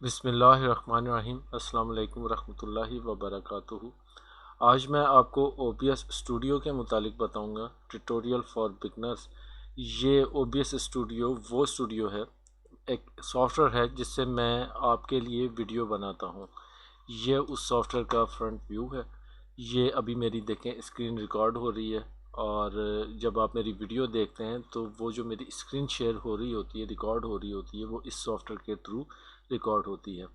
बिस्मिल्लाहिर्रहमानिर्रहीम। अस्सलाम वालेकुम रहमतुल्लाहि व बरकातुहू। आज मैं आपको OBS स्टूडियो के मुतालिक बताऊंगा, ट्यूटोरियल फॉर बिगनर्स। ये OBS स्टूडियो वो स्टूडियो है, एक सॉफ्टवेयर है जिससे मैं आपके लिए वीडियो बनाता हूँ। ये उस सॉफ्टवेयर का फ्रंट व्यू है। ये अभी मेरी देखें स्क्रीन रिकॉर्ड हो रही है, और जब आप मेरी वीडियो देखते हैं तो वो जो मेरी स्क्रीन शेयर हो रही होती है, रिकॉर्ड हो रही होती है, वो इस सॉफ्टवेयर के थ्रू रिकॉर्ड होती है।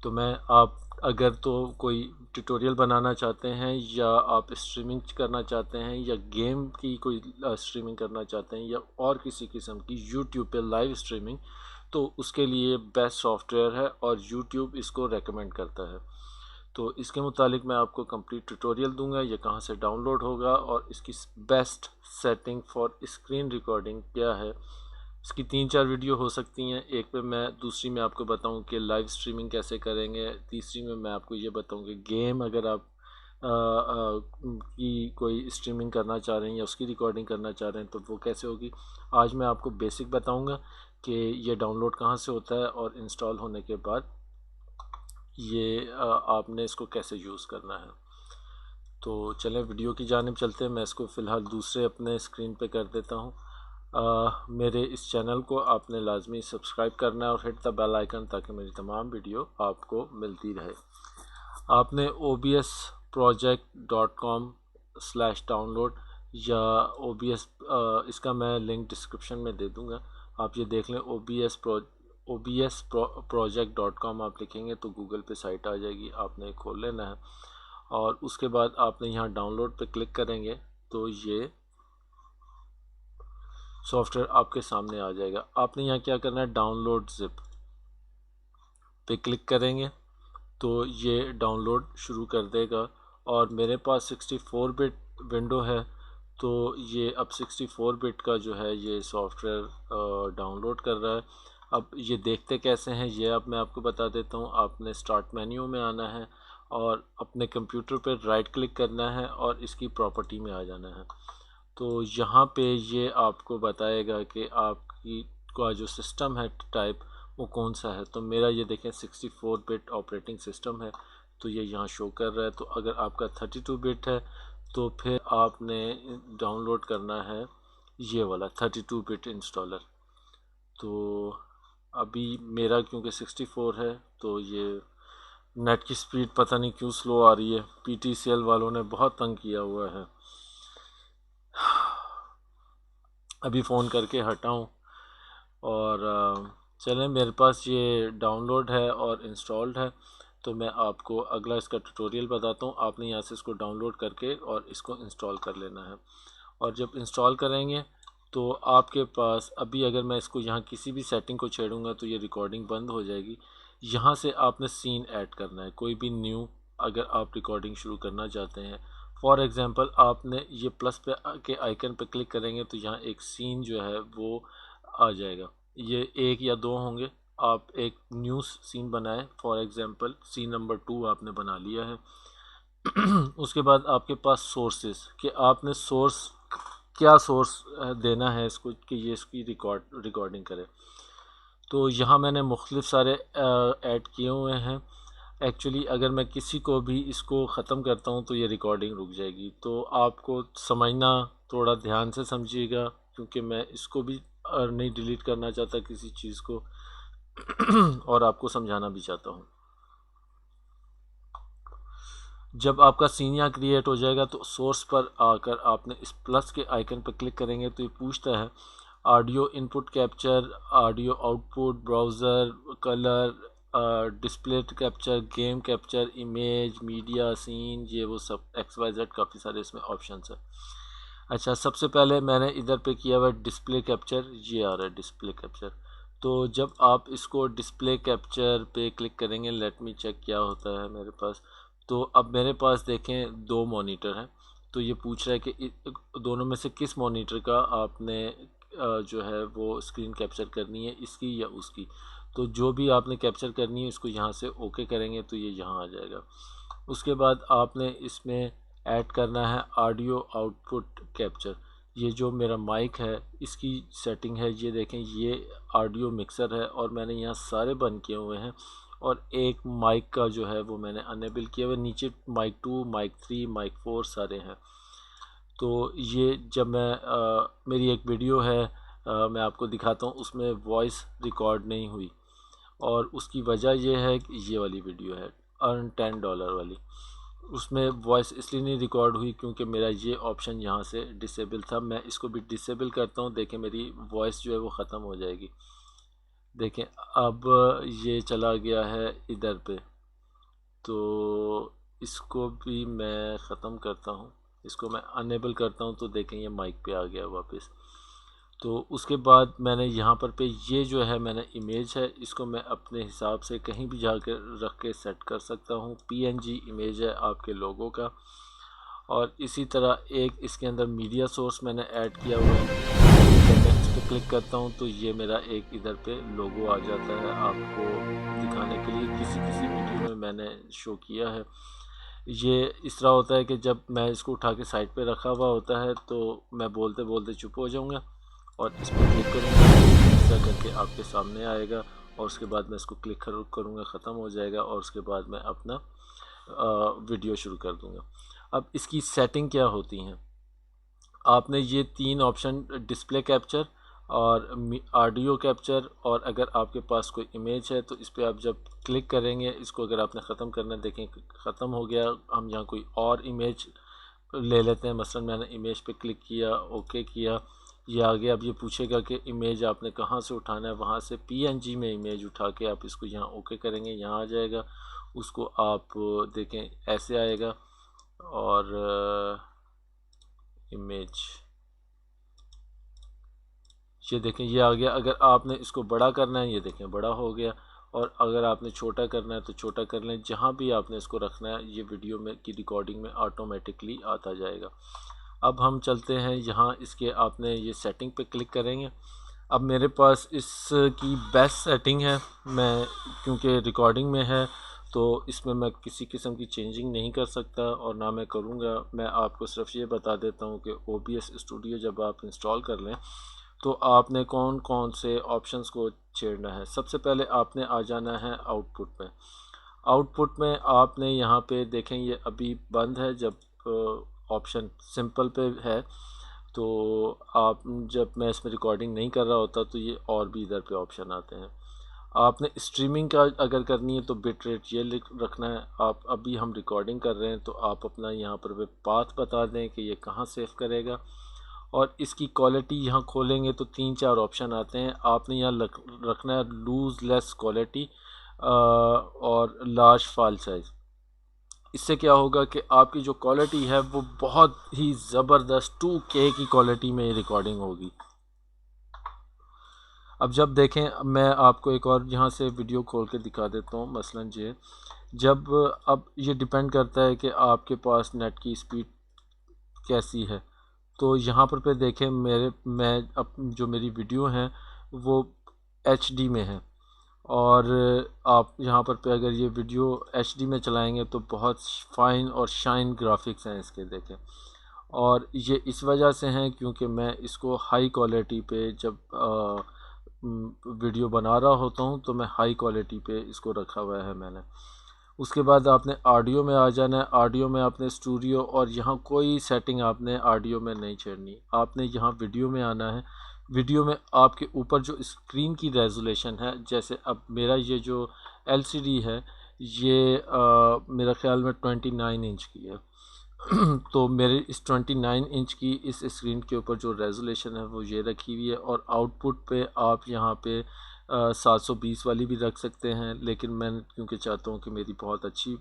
तो मैं आप अगर तो कोई ट्यूटोरियल बनाना चाहते हैं, या आप स्ट्रीमिंग करना चाहते हैं, या गेम की कोई स्ट्रीमिंग करना चाहते हैं, या और किसी किस्म की यूट्यूब पे लाइव स्ट्रीमिंग, तो उसके लिए बेस्ट सॉफ्टवेयर है और यूट्यूब इसको रेकमेंड करता है। तो इसके मुतालिक मैं आपको कंप्लीट ट्यूटोरियल दूंगा, ये कहाँ से डाउनलोड होगा और इसकी best setting for screen recording क्या है। इसकी 3-4 वीडियो हो सकती हैं, एक पे मैं दूसरी में आपको बताऊं कि लाइव स्ट्रीमिंग कैसे करेंगे, तीसरी में मैं आपको ये बताऊं कि गेम अगर आप की कोई स्ट्रीमिंग करना चाह रहे हैं या उसकी रिकॉर्डिंग करना चाह रहे हैं तो वो कैसे होगी। आज मैं आपको बेसिक बताऊंगा कि ये डाउनलोड कहाँ से होता है, और इंस्टॉल होने के बाद ये आपने इसको कैसे यूज़ करना है। तो चलें वीडियो की जानिब चलते हैं। मैं इसको फ़िलहाल दूसरे अपने स्क्रीन पे कर देता हूँ। मेरे इस चैनल को आपने लाजमी सब्सक्राइब करना है और हिट द बेल आइकन, ताकि मेरी तमाम वीडियो आपको मिलती रहे। आपने obsproject.com/डाउनलोड या OBS, इसका मैं लिंक डिस्क्रिप्शन में दे दूँगा, आप ये देख लें। obsproject.com आप लिखेंगे तो गूगल पे साइट आ जाएगी, आपने खोल लेना है, और उसके बाद आपने यहाँ डाउनलोड पे क्लिक करेंगे तो ये सॉफ्टवेयर आपके सामने आ जाएगा। आपने यहाँ क्या करना है, डाउनलोड जिप पे क्लिक करेंगे तो ये डाउनलोड शुरू कर देगा। और मेरे पास 64 बिट विंडो है, तो ये अब 64 बिट का जो है ये सॉफ्टवेयर डाउनलोड कर रहा है। अब ये देखते कैसे हैं ये अब मैं आपको बता देता हूँ। आपने स्टार्ट मेन्यू में आना है और अपने कंप्यूटर पर राइट क्लिक करना है और इसकी प्रॉपर्टी में आ जाना है। तो यहाँ पे ये आपको बताएगा कि आपकी का जो सिस्टम है टाइप वो कौन सा है। तो मेरा ये देखें 64 बिट ऑपरेटिंग सिस्टम है, तो ये यहाँ शो कर रहा है। तो अगर आपका 32 बिट है तो फिर आपने डाउनलोड करना है ये वाला 32 बिट इंस्टॉलर। तो अभी मेरा क्योंकि 64 है तो ये नेट की स्पीड पता नहीं क्यों स्लो आ रही है। PTCL वालों ने बहुत तंग किया हुआ है। अभी फ़ोन करके हटाऊँ, और चलें मेरे पास ये डाउनलोड है और इंस्टॉल्ड है। तो मैं आपको अगला इसका ट्यूटोरियल बताता हूँ। आपने यहाँ से इसको डाउनलोड करके और इसको इंस्टॉल कर लेना है। और जब इंस्टॉल करेंगे तो आपके पास अभी अगर मैं इसको यहाँ किसी भी सेटिंग को छेड़ूंगा तो ये रिकॉर्डिंग बंद हो जाएगी। यहाँ से आपने सीन ऐड करना है, कोई भी न्यू अगर आप रिकॉर्डिंग शुरू करना चाहते हैं। फॉर एग्ज़ाम्पल आपने ये प्लस पे के आइकन पे क्लिक करेंगे तो यहाँ एक सीन जो है वो आ जाएगा। ये एक या दो होंगे, आप एक न्यू सीन बनाएं। फॉर एग्ज़ाम्पल सीन नंबर 2 आपने बना लिया है। उसके बाद आपके पास सोर्सेस कि आपने सोर्स क्या सोर्स देना है इसको कि ये इसकी रिकॉर्डिंग करे। तो यहाँ मैंने मुख्तलिफ सारे ऐड किए हुए हैं। एक्चुअली अगर मैं किसी को भी इसको ख़त्म करता हूँ तो ये रिकॉर्डिंग रुक जाएगी। तो आपको समझना, थोड़ा ध्यान से समझिएगा, क्योंकि मैं इसको भी नहीं डिलीट करना चाहता किसी चीज़ को और आपको समझाना भी चाहता हूँ। जब आपका सीन यहाँ क्रिएट हो जाएगा तो सोर्स पर आकर आपने इस प्लस के आइकन पर क्लिक करेंगे तो ये पूछता है audio input capture, audio output, browser, colour, display capture, game capture, image, media, scene, ये वो सब XYZ काफ़ी सारे इसमें ऑप्शंस है। अच्छा, सबसे पहले मैंने इधर पे किया हुआ डिस्प्ले कैप्चर, ये आ रहा है डिस्प्ले कैप्चर। तो जब आप इसको डिस्प्ले कैप्चर पे क्लिक करेंगे, लेट मी चेक क्या होता है मेरे पास। तो अब मेरे पास देखें 2 मॉनिटर हैं। तो ये पूछ रहा है कि दोनों में से किस मॉनिटर का आपने जो है वो स्क्रीन कैप्चर करनी है, इसकी या उसकी। तो जो भी आपने कैप्चर करनी है इसको यहाँ से ओके करेंगे तो ये यहाँ आ जाएगा। उसके बाद आपने इसमें ऐड करना है ऑडियो आउटपुट कैप्चर। ये जो मेरा माइक है इसकी सेटिंग है, ये देखें ये ऑडियो मिक्सर है और मैंने यहाँ सारे बंद किए हुए हैं और एक माइक का जो है वो मैंने अनेबल किया हुआ, नीचे माइक 2, माइक 3, माइक 4 सारे हैं। तो ये जब मेरी एक वीडियो है, मैं आपको दिखाता हूँ, उसमें वॉइस रिकॉर्ड नहीं हुई और उसकी वजह यह है कि ये वाली वीडियो है अर्न $10 वाली, उसमें वॉइस इसलिए नहीं रिकॉर्ड हुई क्योंकि मेरा ये ऑप्शन यहाँ से डिसेबल था। मैं इसको भी डिसेबल करता हूँ, देखें मेरी वॉइस जो है वो ख़त्म हो जाएगी। देखें अब ये चला गया है इधर पे, तो इसको भी मैं ख़त्म करता हूँ, इसको मैं अनेबल करता हूँ, तो देखें ये माइक पे आ गया वापस। तो उसके बाद मैंने यहाँ पर ये जो है मैंने इमेज है, इसको मैं अपने हिसाब से कहीं भी जाकर रख के सेट कर सकता हूँ। PNG इमेज है आपके लोगों का। और इसी तरह एक इसके अंदर मीडिया सोर्स मैंने ऐड किया हुआ है, जब मैं इस पर क्लिक करता हूँ तो ये मेरा एक इधर पे लोगो आ जाता है आपको दिखाने के लिए। किसी किसी वीडियो में मैंने शो किया है। ये इस तरह होता है कि जब मैं इसको उठा के साइड पे रखा हुआ होता है तो मैं बोलते बोलते चुप हो जाऊँगा और इस पर क्लिक करूँगा, इस तरह करके आपके सामने आएगा और उसके बाद मैं इसको क्लिक करूँगा, ख़त्म हो जाएगा और उसके बाद मैं अपना वीडियो शुरू कर दूँगा। अब इसकी सेटिंग क्या होती हैं, आपने ये 3 ऑप्शन डिस्प्ले कैप्चर और ऑडियो कैप्चर और अगर आपके पास कोई इमेज है तो इस पर आप जब क्लिक करेंगे, इसको अगर आपने ख़त्म करना है, देखें ख़त्म हो गया। हम यहाँ कोई और इमेज ले लेते हैं, मसलन मैंने इमेज पे क्लिक किया, ओके किया, ये आ गया। अब ये पूछेगा कि इमेज आपने कहाँ से उठाना है, वहाँ से PNG में इमेज उठा के आप इसको यहाँ ओके करेंगे, यहाँ आ जाएगा। उसको आप देखें ऐसे आएगा और इमेज ये देखें ये आ गया। अगर आपने इसको बड़ा करना है, ये देखें बड़ा हो गया, और अगर आपने छोटा करना है तो छोटा कर लें। जहाँ भी आपने इसको रखना है ये वीडियो में की रिकॉर्डिंग में ऑटोमेटिकली आता जाएगा। अब हम चलते हैं यहाँ, इसके आपने ये सेटिंग पे क्लिक करेंगे। अब मेरे पास इसकी बेस्ट सेटिंग है, मैं क्योंकि रिकॉर्डिंग में है तो इसमें मैं किसी किस्म की चेंजिंग नहीं कर सकता और ना मैं करूँगा। मैं आपको सिर्फ ये बता देता हूँ कि OBS स्टूडियो जब आप इंस्टॉल कर लें तो आपने कौन कौन से ऑप्शंस को छेड़ना है। सबसे पहले आपने आ जाना है आउटपुट में। आउटपुट में आपने यहाँ पे देखें ये अभी बंद है, जब ऑप्शन सिंपल पे है तो आप जब मैं इसमें रिकॉर्डिंग नहीं कर रहा होता तो ये और भी इधर पे ऑप्शन आते हैं। आपने स्ट्रीमिंग का अगर करनी है तो बिट रेट ये रखना है। आप अभी हम रिकॉर्डिंग कर रहे हैं तो आप अपना यहाँ पर पाथ बता दें कि ये कहाँ सेव करेगा। और इसकी क्वालिटी यहाँ खोलेंगे तो 3-4 ऑप्शन आते हैं। आपने यहाँ रखना है लूज़ लेस क्वालिटी और लार्ज फाइल साइज़। इससे क्या होगा कि आपकी जो क्वालिटी है वो बहुत ही ज़बरदस्त 2K की क्वालिटी में रिकॉर्डिंग होगी। अब जब देखें, मैं आपको एक और यहाँ से वीडियो खोल के दिखा देता हूँ। मसलन ये जब अब ये डिपेंड करता है कि आपके पास नेट की स्पीड कैसी है। तो यहाँ पर देखें मैं अब जो मेरी वीडियो हैं वो HD में है और आप यहाँ पर अगर ये वीडियो HD में चलाएंगे तो बहुत फाइन और शाइन ग्राफिक्स हैं इसके, देखें। और ये इस वजह से हैं क्योंकि मैं इसको हाई क्वालिटी पे जब वीडियो बना रहा होता हूँ तो मैं हाई क्वालिटी पे इसको रखा हुआ है मैंने। उसके बाद आपने ऑडियो में आ जाना है। ऑडियो में आपने स्टूडियो, और यहाँ कोई सेटिंग आपने ऑडियो में नहीं छेड़नी। आपने यहाँ वीडियो में आना है। वीडियो में आपके ऊपर जो स्क्रीन की रेजोल्यूशन है, जैसे अब मेरा ये जो LCD है ये मेरा ख्याल में 29 इंच की है तो मेरे इस 29 इंच की इस स्क्रीन के ऊपर जो रेजोल्यूशन है वो ये रखी हुई है। और आउटपुट पे आप यहाँ पे 720 वाली भी रख सकते हैं, लेकिन मैं क्योंकि चाहता हूँ कि मेरी बहुत अच्छी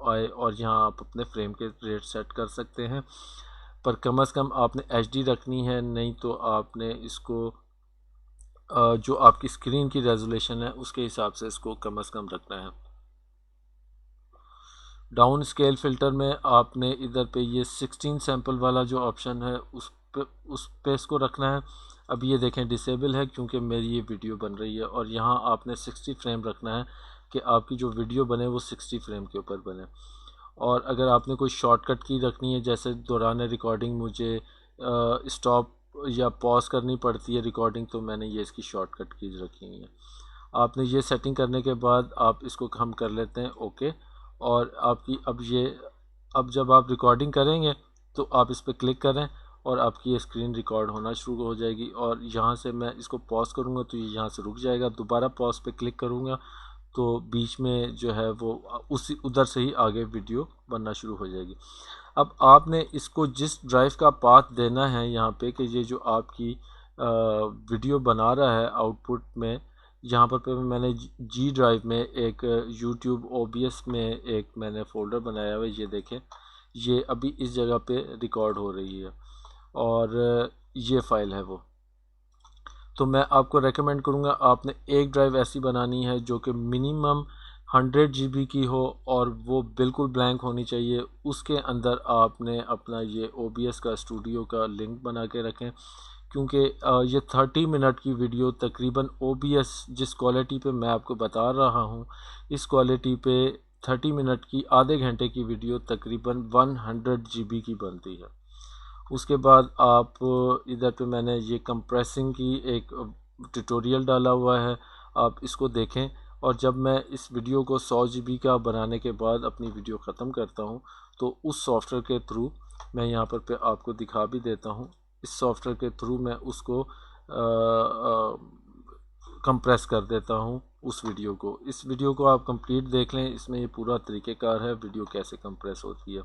आए, और यहाँ आप अपने फ्रेम के रेट सेट कर सकते हैं। पर कम से कम आपने HD रखनी है, नहीं तो आपने इसको जो आपकी स्क्रीन की रेजोल्यूशन है उसके हिसाब से इसको कम से कम रखना है। डाउन स्केल फ़िल्टर में आपने इधर पे ये 16 सैम्पल वाला जो ऑप्शन है उस पे इसको रखना है। अब ये देखें डिसेबल है क्योंकि मेरी ये वीडियो बन रही है, और यहाँ आपने 60 फ्रेम रखना है कि आपकी जो वीडियो बने वो 60 फ्रेम के ऊपर बने। और अगर आपने कोई शॉर्टकट की रखनी है, जैसे दौरान रिकॉर्डिंग मुझे स्टॉप या पॉज करनी पड़ती है रिकॉर्डिंग, तो मैंने ये इसकी शॉर्टकट कीज रखी हुई है। आपने ये सेटिंग करने के बाद आप इसको हम कर लेते हैं ओके। और आपकी अब जब आप रिकॉर्डिंग करेंगे तो आप इस पर क्लिक करें और आपकी ये स्क्रीन रिकॉर्ड होना शुरू हो जाएगी। और यहाँ से मैं इसको पॉज करूँगा तो ये यहाँ से रुक जाएगा, दोबारा पॉज पे क्लिक करूँगा तो बीच में जो है वो उसी उधर से ही आगे वीडियो बनना शुरू हो जाएगी। अब आपने इसको जिस ड्राइव का पाथ देना है यहाँ पे कि ये जो आपकी वीडियो बना रहा है आउटपुट में, यहाँ पर मैंने जी ड्राइव में एक यूट्यूब OBS में एक मैंने फ़ोल्डर बनाया हुआ है, ये देखें ये अभी इस जगह पे रिकॉर्ड हो रही है और ये फ़ाइल है वो। तो मैं आपको रेकमेंड करूँगा आपने एक ड्राइव ऐसी बनानी है जो कि मिनिमम 100 GB की हो और वो बिल्कुल ब्लैंक होनी चाहिए। उसके अंदर आपने अपना ये OBS का स्टूडियो का लिंक बना के रखें, क्योंकि ये 30 मिनट की वीडियो तकरीबन OBS जिस क्वालिटी पे मैं आपको बता रहा हूँ, इस क्वालिटी पे 30 मिनट की आधे घंटे की वीडियो तकरीबन 100 GB की बनती है। उसके बाद आप इधर पे मैंने ये कंप्रेसिंग की एक ट्यूटोरियल डाला हुआ है, आप इसको देखें। और जब मैं इस वीडियो को 100 GB का बनाने के बाद अपनी वीडियो ख़त्म करता हूँ तो उस सॉफ्टवेयर के थ्रू मैं यहाँ पर पे आपको दिखा भी देता हूँ। इस सॉफ्टवेयर के थ्रू मैं उसको कंप्रेस कर देता हूँ उस वीडियो को। इस वीडियो को आप कंप्लीट देख लें, इसमें ये पूरा तरीक़ेकार है वीडियो कैसे कंप्रेस होती है।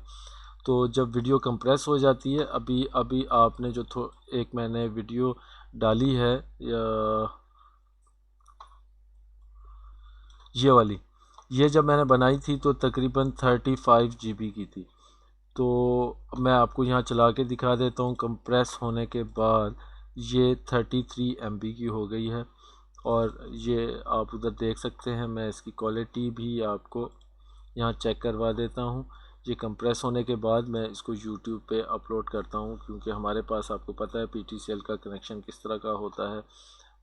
तो जब वीडियो कंप्रेस हो जाती है, अभी अभी आपने जो एक मैंने वीडियो डाली है ये वाली, ये जब मैंने बनाई थी तो तकरीबन 35 GB की थी। तो मैं आपको यहाँ चला के दिखा देता हूँ, कंप्रेस होने के बाद ये 33 MB की हो गई है। और ये आप उधर देख सकते हैं, मैं इसकी क्वालिटी भी आपको यहाँ चेक करवा देता हूँ। ये कंप्रेस होने के बाद मैं इसको YouTube पे अपलोड करता हूँ, क्योंकि हमारे पास आपको पता है PTCL का कनेक्शन किस तरह का होता है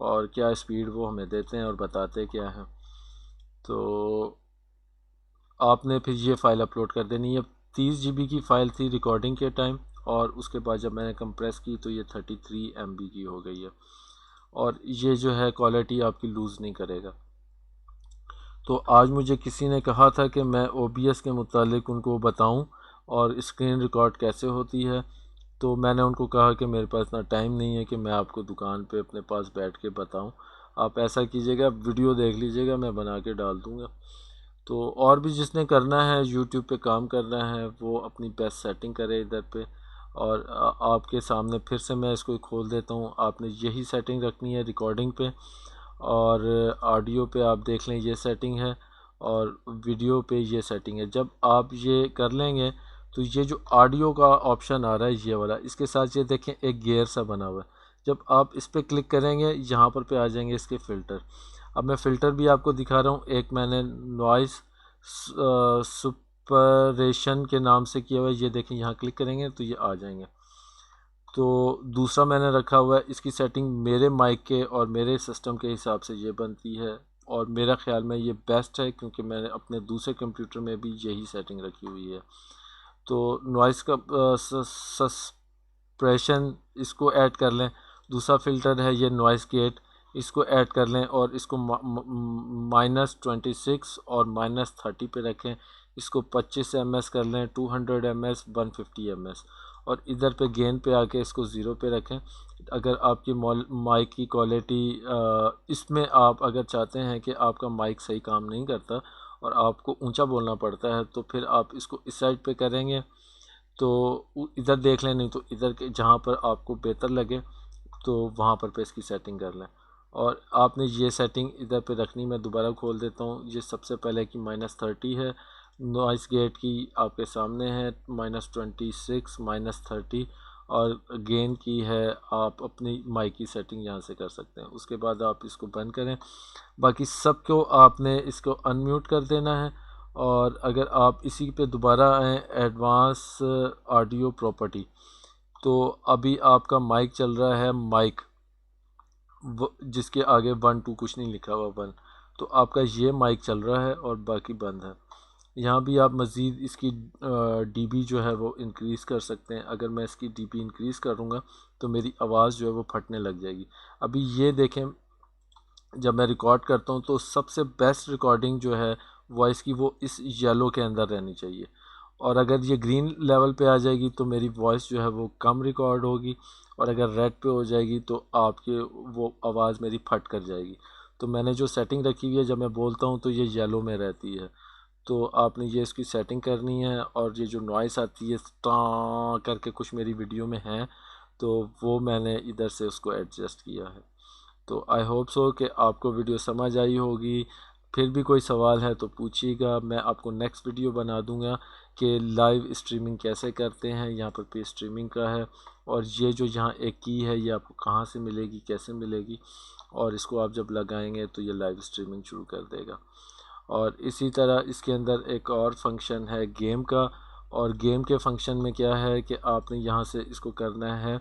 और क्या स्पीड वो हमें देते हैं और बताते क्या हैं। तो आपने फिर ये फ़ाइल अपलोड कर देनी है। 30 GB की फ़ाइल थी रिकॉर्डिंग के टाइम और उसके बाद जब मैंने कंप्रेस की तो ये 33 MB की हो गई है। और ये जो है क्वालिटी आपकी लूज़ नहीं करेगा। तो आज मुझे किसी ने कहा था कि मैं OBS के मुतालिक उनको बताऊं और स्क्रीन रिकॉर्ड कैसे होती है, तो मैंने उनको कहा कि मेरे पास इतना टाइम नहीं है कि मैं आपको दुकान पे अपने पास बैठ के बताऊं। आप ऐसा कीजिएगा, वीडियो देख लीजिएगा, मैं बना के डाल दूंगा। तो और भी जिसने करना है, यूट्यूब पे काम करना है, वो अपनी बेस्ट सेटिंग करे इधर पे। और आपके सामने फिर से मैं इसको खोल देता हूँ। आपने यही सेटिंग रखनी है रिकॉर्डिंग पे, और ऑडियो पे आप देख लें ये सेटिंग है, और वीडियो पे ये सेटिंग है। जब आप ये कर लेंगे तो ये जो ऑडियो का ऑप्शन आ रहा है ये वाला, इसके साथ ये देखें एक गियर सा बना हुआ है। जब आप इस पर क्लिक करेंगे यहाँ पर पे आ जाएंगे इसके फ़िल्टर। अब मैं फ़िल्टर भी आपको दिखा रहा हूँ। एक मैंने नॉइस सुपरेशन के नाम से किया हुआ है, ये देखें, यहाँ क्लिक करेंगे तो ये आ जाएंगे। तो दूसरा मैंने रखा हुआ है, इसकी सेटिंग मेरे माइक के और मेरे सिस्टम के हिसाब से ये बनती है और मेरा ख़्याल में ये बेस्ट है, क्योंकि मैंने अपने दूसरे कंप्यूटर में भी यही सेटिंग रखी हुई है। तो नॉइस का सप्रेशन इसको ऐड कर लें। दूसरा फ़िल्टर है ये नॉइस गेट, इसको ऐड कर लें और इसको -26 और -30 पे रखें। इसको 25 MS कर लें, 200 MS, 150 MS। और इधर पे गेन पे आके इसको 0 पे रखें। अगर आपकी माइक की क्वालिटी इसमें आप अगर चाहते हैं कि आपका माइक सही काम नहीं करता और आपको ऊंचा बोलना पड़ता है, तो फिर आप इसको इस साइड पे करेंगे तो इधर देख लें, नहीं तो इधर के जहाँ पर आपको बेहतर लगे तो वहाँ पर पे इसकी सेटिंग कर लें। और आपने ये सेटिंग इधर पे रखनी, मैं दोबारा खोल देता हूँ। ये सबसे पहले की -30 है, नॉइस गेट की आपके सामने है -26 -30, और गेन की है आप अपनी माइक की सेटिंग यहाँ से कर सकते हैं। उसके बाद आप इसको बंद करें। बाकी सबको आपने इसको अनम्यूट कर देना है। और अगर आप इसी पे दोबारा आएँ एडवांस ऑडियो प्रॉपर्टी, तो अभी आपका माइक चल रहा है, माइक जिसके आगे 1 2 कुछ नहीं लिखा हुआ, 1, तो आपका ये माइक चल रहा है और बाकी बंद है। यहाँ भी आप मज़ीद इसकी डीबी जो है वो इंक्रीज़ कर सकते हैं। अगर मैं इसकी डीबी इंक्रीज़ करूँगा तो मेरी आवाज़ जो है वो फटने लग जाएगी। अभी ये देखें, जब मैं रिकॉर्ड करता हूँ तो सबसे बेस्ट रिकॉर्डिंग जो है वॉइस की वो इस येलो के अंदर रहनी चाहिए, और अगर ये ग्रीन लेवल पे आ जाएगी तो मेरी वॉइस जो है वो कम रिकॉर्ड होगी, और अगर रेड पे हो जाएगी तो आपके वो आवाज़ मेरी फट कर जाएगी। तो मैंने जो सेटिंग रखी हुई है, जब मैं बोलता हूँ तो ये येलो में रहती है। तो आपने ये इसकी सेटिंग करनी है, और ये जो नॉइस आती है टा करके कुछ मेरी वीडियो में है, तो वो मैंने इधर से उसको एडजस्ट किया है। तो आई होप सो कि आपको वीडियो समझ आई होगी। फिर भी कोई सवाल है तो पूछिएगा, मैं आपको नेक्स्ट वीडियो बना दूंगा कि लाइव स्ट्रीमिंग कैसे करते हैं। यहाँ पर पे स्ट्रीमिंग का है, और ये जो यहाँ एक की है ये आपको कहाँ से मिलेगी, कैसे मिलेगी, और इसको आप जब लगाएंगे तो ये लाइव स्ट्रीमिंग शुरू कर देगा। और इसी तरह इसके अंदर एक और फंक्शन है गेम का, और गेम के फंक्शन में क्या है कि आपने यहाँ से इसको करना है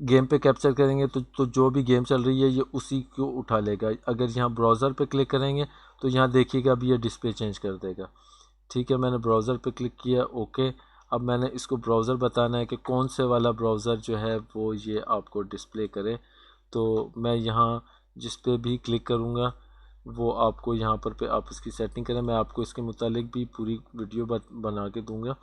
गेम पे कैप्चर करेंगे तो जो भी गेम चल रही है ये उसी को उठा लेगा। अगर यहाँ ब्राउज़र पे क्लिक करेंगे तो यहाँ देखिएगा अभी ये डिस्प्ले चेंज कर देगा। ठीक है, मैंने ब्राउज़र पे क्लिक किया, ओके। अब मैंने इसको ब्राउज़र बताना है कि कौन से वाला ब्राउज़र जो है वो ये आपको डिस्प्ले करे। तो मैं यहाँ जिस पे भी क्लिक करूँगा वो आपको यहाँ पे आप इसकी सेटिंग करें। मैं आपको इसके मुतालिक भी पूरी वीडियो बना के दूँगा।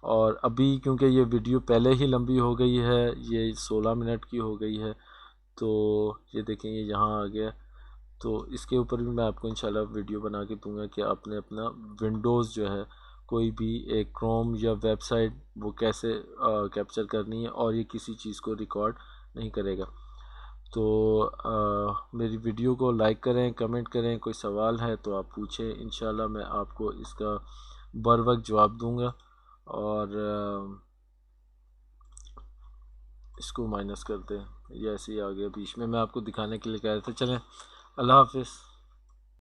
और अभी क्योंकि ये वीडियो पहले ही लंबी हो गई है, ये 16 मिनट की हो गई है, तो ये देखें ये यहाँ आ गया। तो इसके ऊपर भी मैं आपको इंशाल्लाह वीडियो बना के दूंगा कि आपने अपना विंडोज़ जो है कोई भी एक क्रोम या वेबसाइट वो कैसे कैप्चर करनी है, और ये किसी चीज़ को रिकॉर्ड नहीं करेगा। तो मेरी वीडियो को लाइक करें, कमेंट करें, कोई सवाल है तो आप पूछें, इंशाल्लाह मैं आपको इसका बर वक्त जवाब दूंगा। और इसको माइनस करते हैं, ये ऐसे ही आ गया बीच में, मैं आपको दिखाने के लिए कह रहा था। चलें, अल्लाह हाफिज़।